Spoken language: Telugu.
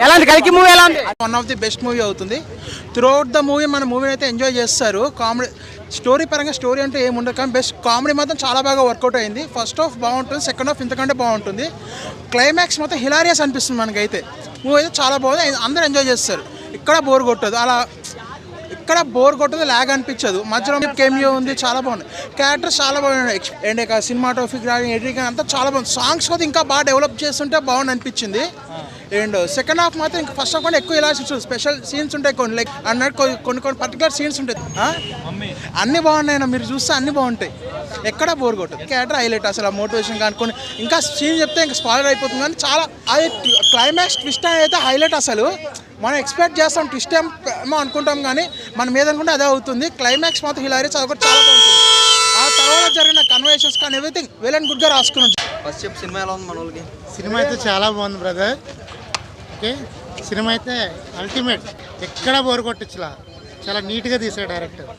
ఎలా ఉంది కలికి మూవీ ఎలా ఉంది? One of the best movie అవుతుంది. త్రూఅవుట్ ద మూవీ మన మూవీని అయితే ఎంజాయ్ చేస్తారు. కామెడీ స్టోరీ పరంగా స్టోరీ అంటే ఏముండదు, కానీ బెస్ట్ కామెడీ మాత్రం చాలా బాగా వర్కౌట్ అయింది. ఫస్ట్ హాఫ్ బాగుంటుంది, సెకండ్ హాఫ్ ఇంతకంటే బాగుంటుంది. క్లైమాక్స్ మొత్తం హిలారియస్ అనిపిస్తుంది మనకైతే. మూవీ అయితే చాలా బాగుంది, అందరూ ఎంజాయ్ చేస్తారు. ఇక్కడ బోర్ కొట్టదు, ఇక్కడ బోర్ కొట్టదు, లాగ్ అనిపించదు. మధ్యలో కెమియో ఉంది, చాలా బాగుంది. క్యారెక్టర్స్ చాలా బాగున్నాయి. అండ్ ఇక సినిమాటోగ్రఫీ కానీ ఎడిటింగ్ అంతా చాలా బాగుంది. సాంగ్స్ కూడా ఇంకా బాగా డెవలప్ చేస్తుంటే బాగుంది అనిపించింది. అండ్ సెకండ్ హాఫ్ మాత్రం ఇంకా ఫస్ట్ హాఫ్ కూడా ఎక్కువ ఇలా స్పెషల్ సీన్స్ ఉంటాయి కొన్ని, లైక్ అన్నట్టు కొన్ని పర్టికులర్ సీన్స్ ఉంటాయి. అన్నీ బాగున్నాయి, మీరు చూస్తే అన్నీ బాగుంటాయి, ఎక్కడ బోర్ కొట్టదు. క్యారెక్టర్ హైలైట్ అసలు, మోటివేషన్ కానీ కొన్ని ఇంకా సీన్ చెప్తే ఇంకా స్పాయిలర్ అయిపోతుంది. కానీ చాలా అది క్లైమాక్స్ ట్విస్ట్ అయితే హైలైట్. అసలు మనం ఎక్స్పెక్ట్ చేస్తాం ట్విస్ట్ ఏమో అనుకుంటాం, కానీ మన మీద అనుకుంటే అదే అవుతుంది. క్లైమాక్స్ మాత్రం హిలారియస్, అది కూడా చాలా బాగుంటుంది. ఆ తర్వాత జరిగిన కన్వర్సేషన్స్ కానీ ఎవ్రీథింగ్ వెల్ అండ్ గుడ్గా రాసుకున్నాం. ఫస్ట్ చెప్పు సినిమా ఎలా ఉంది మన వాళ్ళకి? సినిమా అయితే చాలా బాగుంది బ్రదర్. ఓకే, సినిమా అయితే అల్టిమేట్, ఎక్కడ బోర్ కొట్టచ్చులా, చాలా నీట్గా తీసాడు డైరెక్టర్.